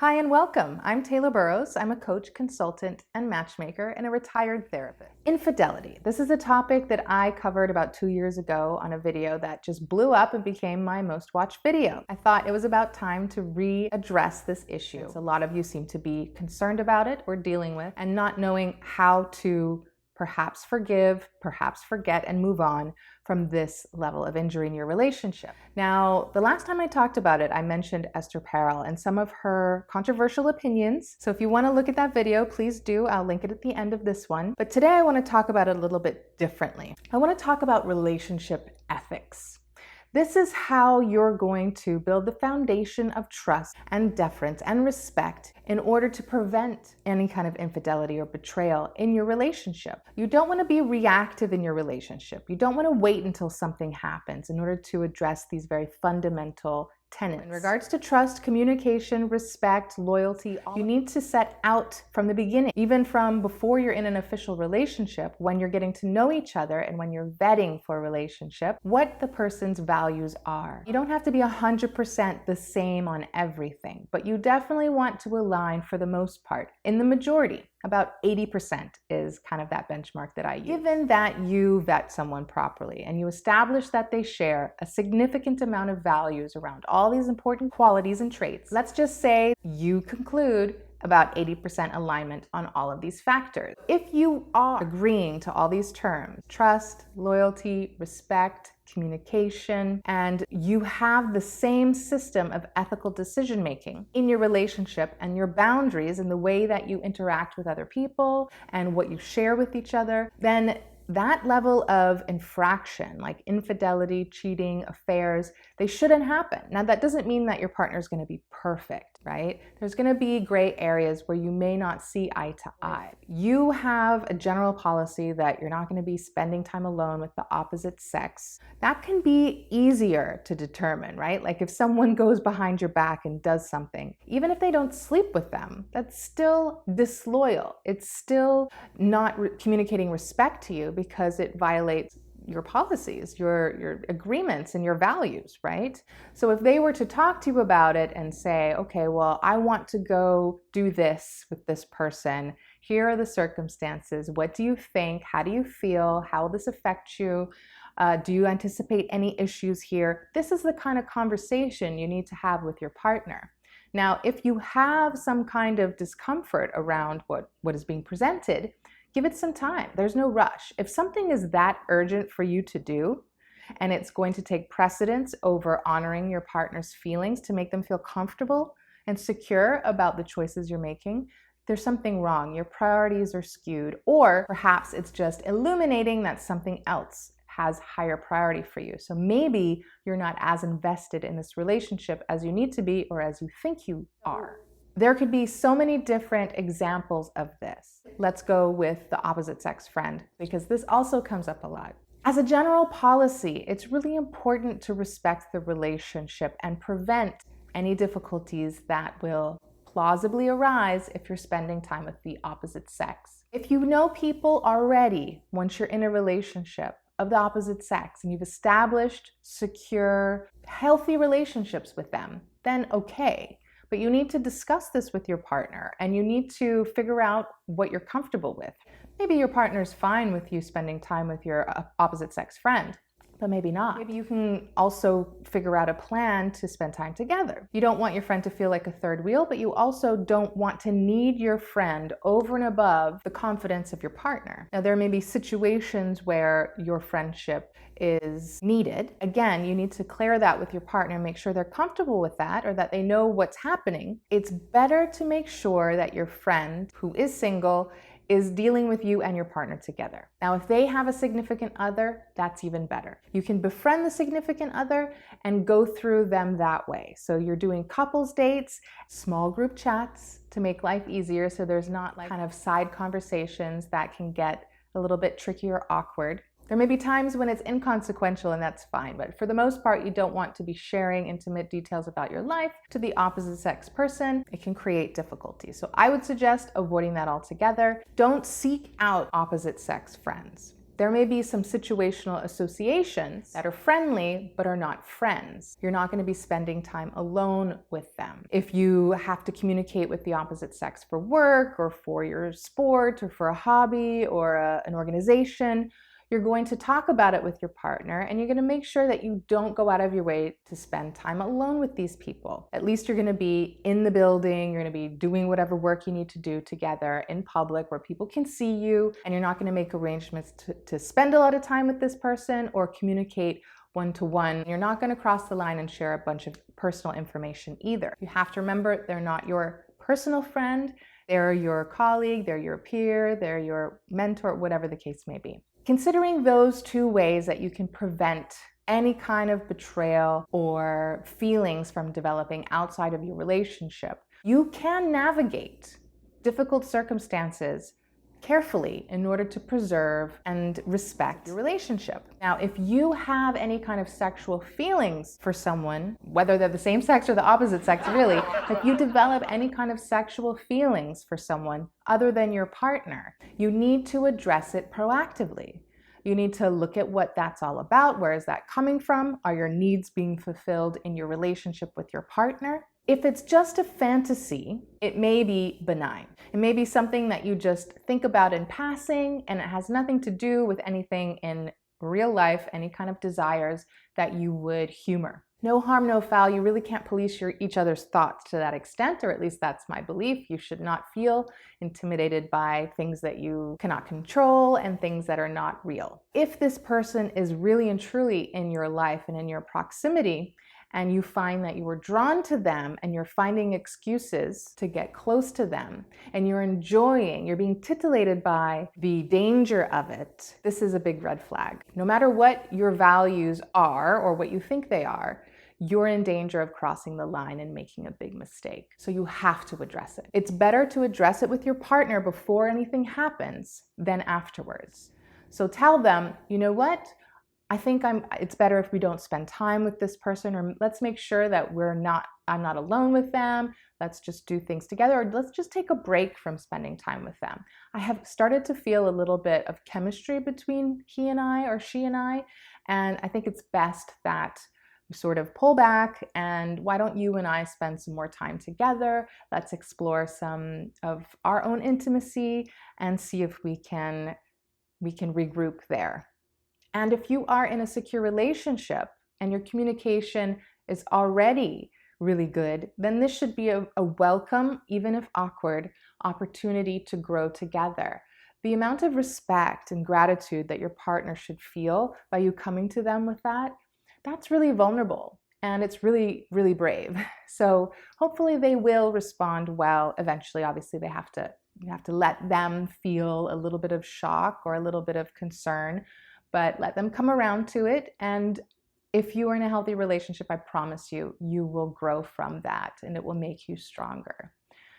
Hi and welcome. I'm Taylor Burrowes. I'm a coach, consultant, and matchmaker and a retired therapist. Infidelity. This is a topic that I covered about 2 years ago on a video that just blew up and became my most watched video. I thought it was about time to readdress this issue. A lot of you seem to be concerned about it or dealing with and not knowing how to perhaps forgive, perhaps forget, and move on from this level of injury in your relationship. Now, the last time I talked about it, I mentioned Esther Perel and some of her controversial opinions. So if you want to look at that video, please do. I'll link it at the end of this one. But today I want to talk about it a little bit differently. I want to talk about relationship ethics. This is how you're going to build the foundation of trust and deference and respect in order to prevent any kind of infidelity or betrayal in your relationship. You don't want to be reactive in your relationship. You don't want to wait until something happens in order to address these very fundamental tenets. In regards to trust, communication, respect, loyalty, you need to set out from the beginning, even from before you're in an official relationship, when you're getting to know each other and when you're vetting for a relationship, what the person's values are. You don't have to be 100% the same on everything, but you definitely want to align for the most part. In the majority, about 80% is kind of that benchmark that I use. Given that you vet someone properly and you establish that they share a significant amount of values around all these important qualities and traits, let's just say you conclude about 80% alignment on all of these factors. If you are agreeing to all these terms, trust, loyalty, respect, communication, and you have the same system of ethical decision-making in your relationship and your boundaries in the way that you interact with other people and what you share with each other, then that level of infraction, like infidelity, cheating, affairs, they shouldn't happen. Now, that doesn't mean that your partner is going to be perfect, right? There's going to be gray areas where you may not see eye to eye. You have a general policy that you're not going to be spending time alone with the opposite sex. That can be easier to determine, right? Like if someone goes behind your back and does something, even if they don't sleep with them, that's still disloyal. It's still not communicating respect to you because it violates your policies, your agreements, and your values, right? So if they were to talk to you about it and say, okay, well, I want to go do this with this person. Here are the circumstances. What do you think? How do you feel? How will this affect you? Do you anticipate any issues here? This is the kind of conversation you need to have with your partner. Now, if you have some kind of discomfort around what is being presented, give it some time. There's no rush. If something is that urgent for you to do, and it's going to take precedence over honoring your partner's feelings to make them feel comfortable and secure about the choices you're making, there's something wrong. Your priorities are skewed, or perhaps it's just illuminating that something else has higher priority for you. So maybe you're not as invested in this relationship as you need to be or as you think you are. There could be so many different examples of this. Let's go with the opposite sex friend, because this also comes up a lot. As a general policy, it's really important to respect the relationship and prevent any difficulties that will plausibly arise if you're spending time with the opposite sex. If you know people already, once you're in a relationship of the opposite sex and you've established secure, healthy relationships with them, then okay. But you need to discuss this with your partner and you need to figure out what you're comfortable with. Maybe your partner's fine with you spending time with your opposite sex friend, but maybe not. Maybe you can also figure out a plan to spend time together. You don't want your friend to feel like a third wheel, but you also don't want to need your friend over and above the confidence of your partner. Now, there may be situations where your friendship is needed. Again, you need to clear that with your partner and make sure they're comfortable with that or that they know what's happening. It's better to make sure that your friend who is single is dealing with you and your partner together. Now, if they have a significant other, that's even better. You can befriend the significant other and go through them that way. So you're doing couples dates, small group chats to make life easier so there's not like kind of side conversations that can get a little bit tricky or awkward. There may be times when it's inconsequential and that's fine, but for the most part, you don't want to be sharing intimate details about your life to the opposite sex person. It can create difficulties. So I would suggest avoiding that altogether. Don't seek out opposite sex friends. There may be some situational associations that are friendly but are not friends. You're not going to be spending time alone with them. If you have to communicate with the opposite sex for work or for your sport or for a hobby or an organization, you're going to talk about it with your partner, and you're going to make sure that you don't go out of your way to spend time alone with these people. At least you're going to be in the building, you're going to be doing whatever work you need to do together in public where people can see you, and you're not going to make arrangements to spend a lot of time with this person or communicate one-to-one. You're not going to cross the line and share a bunch of personal information either. You have to remember they're not your personal friend, they're your colleague, they're your peer, they're your mentor, whatever the case may be. Considering those two ways that you can prevent any kind of betrayal or feelings from developing outside of your relationship, you can navigate difficult circumstances carefully in order to preserve and respect your relationship. Now, if you have any kind of sexual feelings for someone, whether they're the same sex or the opposite sex, really, if you develop any kind of sexual feelings for someone other than your partner, you need to address it proactively. You need to look at what that's all about. Where is that coming from? Are your needs being fulfilled in your relationship with your partner? If it's just a fantasy, it may be benign. It may be something that you just think about in passing, and it has nothing to do with anything in real life, any kind of desires that you would humor. No harm, no foul. You really can't police each other's thoughts to that extent, or at least that's my belief. You should not feel intimidated by things that you cannot control and things that are not real. If this person is really and truly in your life and in your proximity, and you find that you were drawn to them and you're finding excuses to get close to them, and you're being titillated by the danger of it, this is a big red flag. No matter what your values are or what you think they are, you're in danger of crossing the line and making a big mistake. So you have to address it. It's better to address it with your partner before anything happens than afterwards. So tell them, you know what? I think it's better if we don't spend time with this person, or let's make sure that I'm not alone with them. Let's just do things together, or let's just take a break from spending time with them. I have started to feel a little bit of chemistry between he and I, or she and I think it's best that we sort of pull back, and why don't you and I spend some more time together? Let's explore some of our own intimacy and see if we can regroup there. And if you are in a secure relationship and your communication is already really good, then this should be a welcome, even if awkward, opportunity to grow together. The amount of respect and gratitude that your partner should feel by you coming to them with that's really vulnerable, and it's really, really brave. So hopefully they will respond well eventually. Obviously, you have to let them feel a little bit of shock or a little bit of concern, but let them come around to it. And if you are in a healthy relationship, I promise you, you will grow from that and it will make you stronger.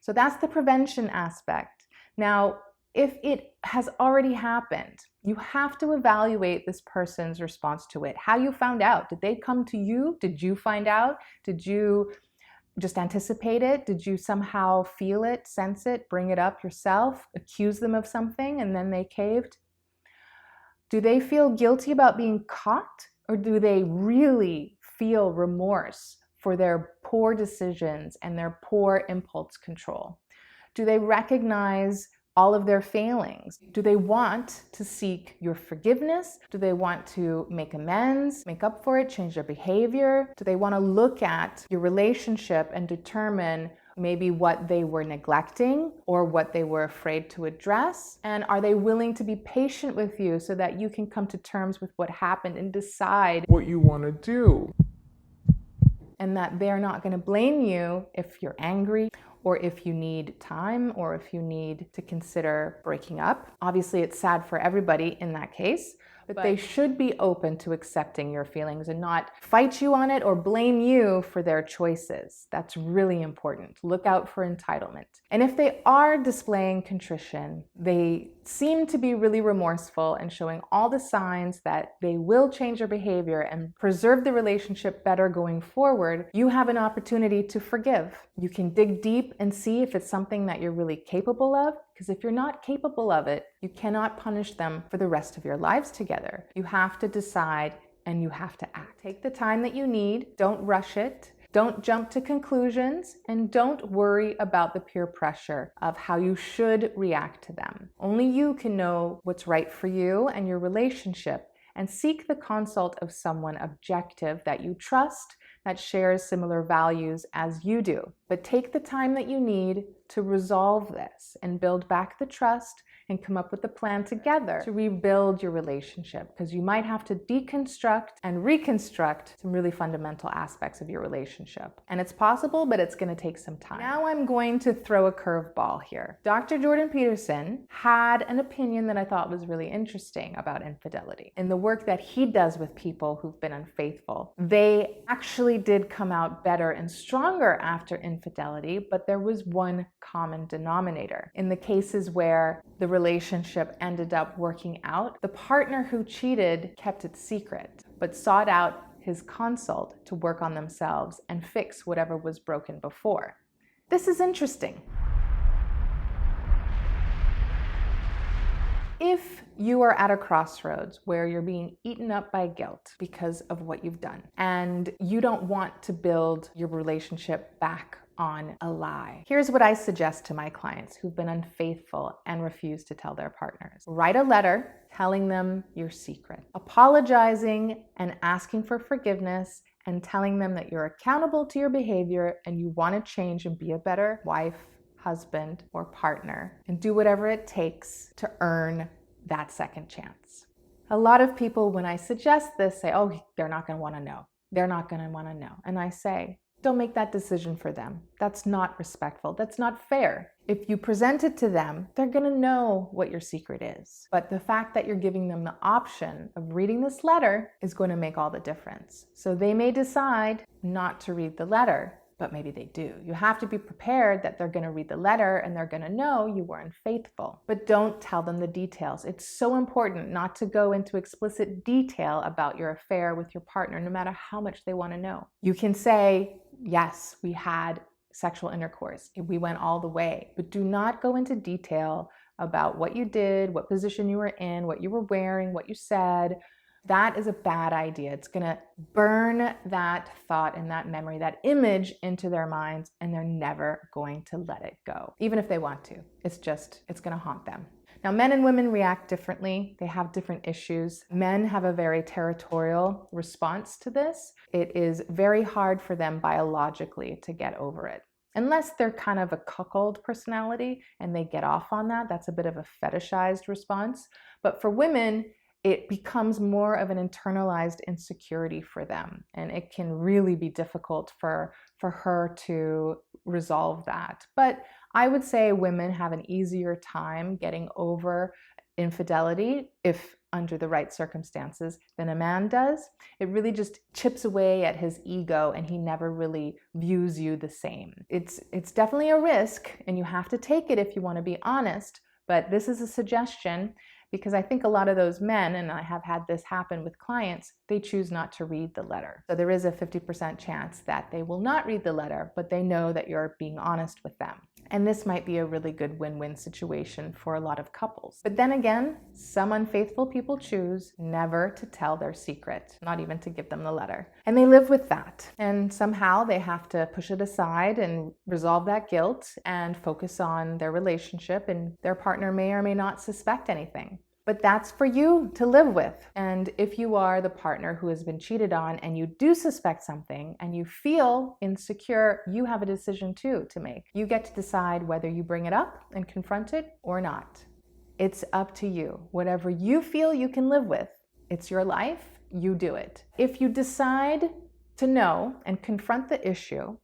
So that's the prevention aspect. Now, if it has already happened, you have to evaluate this person's response to it. How you found out. Did they come to you? Did you find out? Did you just anticipate it? Did you somehow feel it, sense it, bring it up yourself, accuse them of something, and then they caved? Do they feel guilty about being caught, or do they really feel remorse for their poor decisions and their poor impulse control? Do they recognize all of their failings? Do they want to seek your forgiveness? Do they want to make amends, make up for it, change their behavior? Do they want to look at your relationship and determine maybe what they were neglecting or what they were afraid to address? And are they willing to be patient with you so that you can come to terms with what happened and decide what you want to do? And that they're not going to blame you if you're angry, or if you need time, or if you need to consider breaking up. Obviously, it's sad for everybody in that case, but they should be open to accepting your feelings and not fight you on it or blame you for their choices. That's really important. Look out for entitlement. And if they are displaying contrition, they seem to be really remorseful and showing all the signs that they will change their behavior and preserve the relationship better going forward, you have an opportunity to forgive. You can dig deep and see if it's something that you're really capable of, Because if you're not capable of it, you cannot punish them for the rest of your lives together. You have to decide and you have to act. Take the time that you need. Don't rush it. Don't jump to conclusions, and don't worry about the peer pressure of how you should react to them. Only you can know what's right for you and your relationship, and seek the consult of someone objective that you trust, that shares similar values as you do. But take the time that you need to resolve this and build back the trust and come up with a plan together to rebuild your relationship, because you might have to deconstruct and reconstruct some really fundamental aspects of your relationship. And it's possible, but it's going to take some time. Now I'm going to throw a curveball here. Dr. Jordan Peterson had an opinion that I thought was really interesting about infidelity. In the work that he does with people who've been unfaithful, they actually did come out better and stronger after infidelity, but there was one common denominator. In the cases where the relationship ended up working out, the partner who cheated kept it secret, but sought out his consult to work on themselves and fix whatever was broken before. This is interesting. If you are at a crossroads where you're being eaten up by guilt because of what you've done, and you don't want to build your relationship back on a lie, here's what I suggest to my clients who've been unfaithful and refuse to tell their partners. Write a letter telling them your secret, apologizing and asking for forgiveness, and telling them that you're accountable to your behavior and you want to change and be a better wife, husband, or partner, and do whatever it takes to earn that second chance. A lot of people, when I suggest this, say, oh, they're not going to want to know. They're not going to want to know. And I say, don't make that decision for them. That's not respectful. That's not fair. If you present it to them, they're going to know what your secret is. But the fact that you're giving them the option of reading this letter is going to make all the difference. So they may decide not to read the letter, but maybe they do. You have to be prepared that they're going to read the letter and they're going to know you were unfaithful. But don't tell them the details. It's so important not to go into explicit detail about your affair with your partner, no matter how much they want to know. You can say, yes, we had sexual intercourse. We went all the way, but do not go into detail about what you did, what position you were in, what you were wearing, what you said. That is a bad idea. It's going to burn that thought and that memory, that image into their minds, and they're never going to let it go, even if they want to. It's going to haunt them. Now, men and women react differently. They have different issues. Men have a very territorial response to this. It is very hard for them biologically to get over it. Unless they're kind of a cuckold personality and they get off on that, that's a bit of a fetishized response. But for women, it becomes more of an internalized insecurity for them. And it can really be difficult for her to resolve that. But I would say women have an easier time getting over infidelity, if under the right circumstances, than a man does. It really just chips away at his ego and he never really views you the same. It's definitely a risk and you have to take it if you want to be honest, but this is a suggestion. Because I think a lot of those men, and I have had this happen with clients, they choose not to read the letter. So there is a 50% chance that they will not read the letter, but they know that you're being honest with them. And this might be a really good win-win situation for a lot of couples. But then again, some unfaithful people choose never to tell their secret, not even to give them the letter. And they live with that. And somehow they have to push it aside and resolve that guilt and focus on their relationship, and their partner may or may not suspect anything. But that's for you to live with. And if you are the partner who has been cheated on and you do suspect something and you feel insecure, you have a decision too to make. You get to decide whether you bring it up and confront it or not. It's up to you. Whatever you feel you can live with, it's your life, you do it. If you decide to know and confront the issue,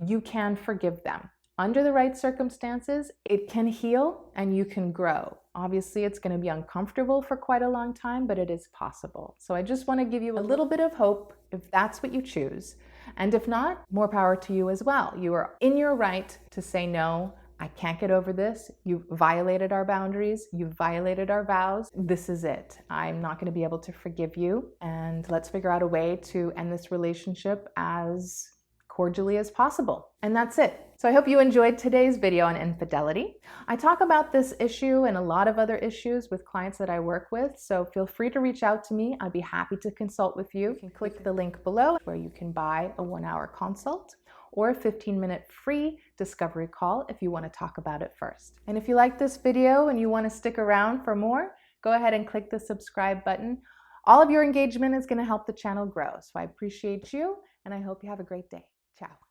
you can forgive them. Under the right circumstances, it can heal and you can grow. Obviously, it's going to be uncomfortable for quite a long time, but it is possible. So I just want to give you a little bit of hope if that's what you choose. And if not, more power to you as well. You are in your right to say, no, I can't get over this. You've violated our boundaries. You've violated our vows. This is it. I'm not going to be able to forgive you. And let's figure out a way to end this relationship as cordially as possible. And that's it. So I hope you enjoyed today's video on infidelity. I talk about this issue and a lot of other issues with clients that I work with, so feel free to reach out to me. I'd be happy to consult with you. You can click the link below where you can buy a 1-hour consult or a 15-minute free discovery call if you want to talk about it first. And if you like this video and you want to stick around for more, go ahead and click the subscribe button. All of your engagement is going to help the channel grow, so I appreciate you and I hope you have a great day. Ciao.